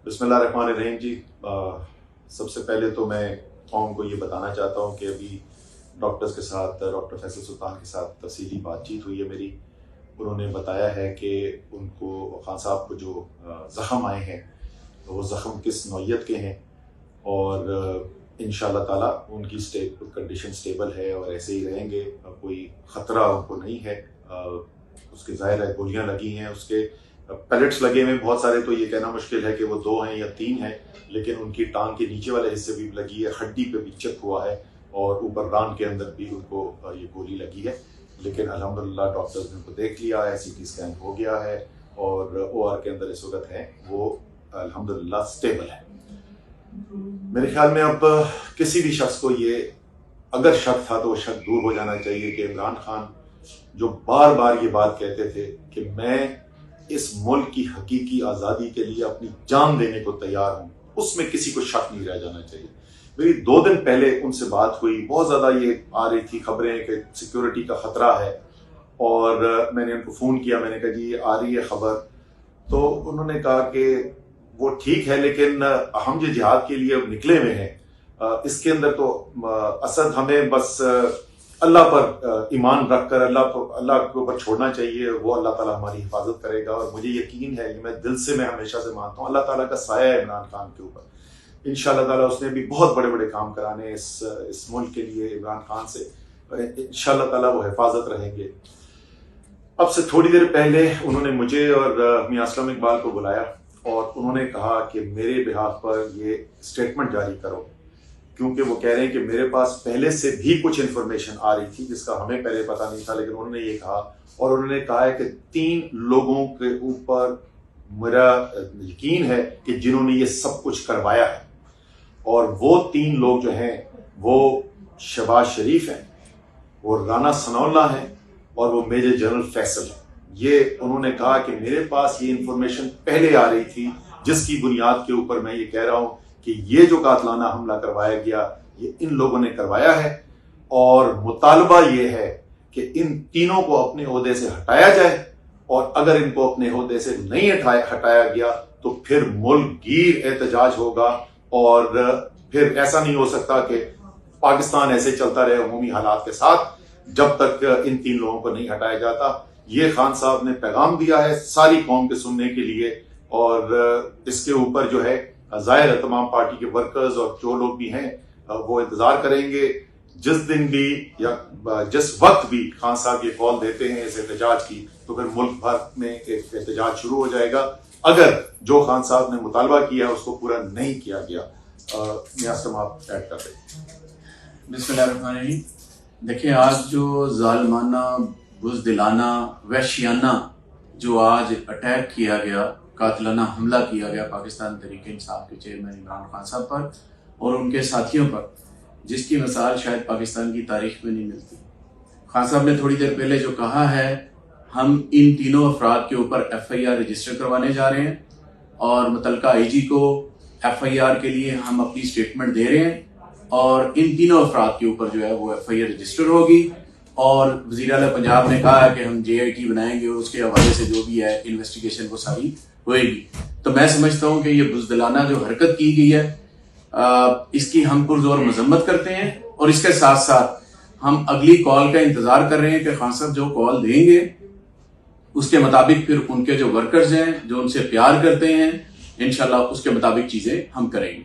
بسم اللہ الرحمن الرحیم جی، سب سے پہلے تو میں قوم کو یہ بتانا چاہتا ہوں کہ ابھی ڈاکٹرز کے ساتھ، ڈاکٹر فیصل سلطان کے ساتھ تفصیلی بات چیت ہوئی ہے میری. انہوں نے بتایا ہے کہ ان کو خان صاحب کو جو زخم آئے ہیں وہ زخم کس نوعیت کے ہیں، اور انشاءاللہ تعالیٰ ان کی کنڈیشن سٹیبل ہے اور ایسے ہی رہیں گے. کوئی خطرہ ان کو نہیں ہے. اس کے ظاہر ہے گولیاں لگی ہیں، اس کے پیلٹس لگے ہوئے بہت سارے، تو یہ کہنا مشکل ہے کہ وہ 2 ہیں یا 3 ہیں، لیکن ان کی ٹانگ کے نیچے والے حصے بھی لگی ہے، ہڈی پہ بھی چپ ہوا ہے، اور اوپر ران کے اندر بھی ان کو یہ گولی لگی ہے. لیکن الحمدللہ ڈاکٹرز نے ان کو دیکھ لیا ہے، CT اسکین ہو گیا ہے، اور OR کے اندر اس وقت ہے، وہ الحمدللہ سٹیبل ہے. میرے خیال میں اب کسی بھی شخص کو یہ اگر شک تھا تو وہ شک دور ہو جانا چاہیے کہ عمران خان جو بار بار یہ بات کہتے تھے کہ میں اس ملک کی حقیقی آزادی کے لیے اپنی جان دینے کو تیار ہوں، اس میں کسی کو شک نہیں رہ جانا چاہیے. میری 2 دن پہلے ان سے بات ہوئی، بہت زیادہ یہ آ رہی تھی خبریں کہ سیکیورٹی کا خطرہ ہے، اور میں نے ان کو فون کیا، میں نے کہا جی یہ آ رہی ہے خبر. تو انہوں نے کہا کہ وہ ٹھیک ہے، لیکن ہم جو جہاد کے لیے اب نکلے ہوئے ہیں، اس کے اندر تو اسد ہمیں بس اللہ پر ایمان رکھ کر اللہ کے اوپر چھوڑنا چاہیے، وہ اللہ تعالیٰ ہماری حفاظت کرے گا. اور مجھے یقین ہے، یہ میں دل سے میں ہمیشہ سے مانتا ہوں، اللہ تعالیٰ کا سایہ ہے عمران خان کے اوپر. انشاءاللہ تعالیٰ اس نے بھی بہت بڑے بڑے کام کرانے اس ملک کے لیے عمران خان سے، انشاءاللہ تعالیٰ وہ حفاظت رہیں گے. اب سے تھوڑی دیر پہلے انہوں نے مجھے اور میاں اسلم اقبال کو بلایا، اور انہوں نے کہا کہ میرے بہاف پر یہ اسٹیٹمنٹ جاری کرو، کیونکہ وہ کہہ رہے ہیں کہ میرے پاس پہلے سے بھی کچھ انفارمیشن آ رہی تھی جس کا ہمیں پہلے پتہ نہیں تھا، لیکن انہوں نے یہ کہا، اور انہوں نے کہا ہے کہ 3 لوگوں کے اوپر میرا یقین ہے کہ جنہوں نے یہ سب کچھ کروایا ہے، اور وہ 3 لوگ جو ہیں وہ شہباز شریف ہیں، وہ رانا ثناء اللہ ہیں، اور وہ میجر جنرل فیصل ہیں. یہ انہوں نے کہا کہ میرے پاس یہ انفارمیشن پہلے آ رہی تھی، جس کی بنیاد کے اوپر میں یہ کہہ رہا ہوں کہ یہ جو قاتلانہ حملہ کروایا گیا یہ ان لوگوں نے کروایا ہے، اور مطالبہ یہ ہے کہ ان تینوں کو اپنے عہدے سے ہٹایا جائے، اور اگر ان کو اپنے عہدے سے نہیں ہٹایا گیا تو پھر ملک گیر احتجاج ہوگا، اور پھر ایسا نہیں ہو سکتا کہ پاکستان ایسے چلتا رہے عمومی حالات کے ساتھ جب تک ان 3 لوگوں کو نہیں ہٹایا جاتا. یہ خان صاحب نے پیغام دیا ہے ساری قوم کے سننے کے لیے، اور اس کے اوپر جو ہے ظاہر ہے تمام پارٹی کے ورکرز اور جو لوگ بھی ہیں وہ انتظار کریں گے. جس دن بھی یا جس وقت بھی خان صاحب یہ کال دیتے ہیں اس احتجاج کی، تو پھر ملک بھر میں ایک احتجاج شروع ہو جائے گا اگر جو خان صاحب نے مطالبہ کیا اس کو پورا نہیں کیا گیا. میاسم آپ ایڈ کر دیں. بسم اللہ الرحمن الرحیم. دیکھیں، آج جو ظالمانہ، بزدلانہ، وحشیانہ جو آج اٹیک کیا گیا، قاتلانہ حملہ کیا گیا پاکستان تحریک انصاف کے چیئرمین عمران خان صاحب پر اور ان کے ساتھیوں پر، جس کی مثال شاید پاکستان کی تاریخ میں نہیں ملتی. خان صاحب نے تھوڑی دیر پہلے جو کہا ہے، ہم ان تینوں افراد کے اوپر FIR رجسٹر کروانے جا رہے ہیں، اور متعلقہ IG کو FIR کے لیے ہم اپنی اسٹیٹمنٹ دے رہے ہیں، اور ان تینوں افراد کے اوپر جو ہے وہ FIR رجسٹر ہوگی. اور وزیر اعلیٰ پنجاب نے کہا ہے کہ ہم JIT بنائیں گے، اور اس کے حوالے سے جو بھی ہے انویسٹیگیشن وہ ساری ہوئے گی. تو میں سمجھتا ہوں کہ یہ بزدلانہ جو حرکت کی گئی ہے، اس کی ہم پرزور مذمت کرتے ہیں، اور اس کے ساتھ ساتھ ہم اگلی کال کا انتظار کر رہے ہیں کہ خان صاحب جو کال دیں گے اس کے مطابق پھر ان کے جو ورکرز ہیں جو ان سے پیار کرتے ہیں، انشاءاللہ اس کے مطابق چیزیں ہم کریں گے.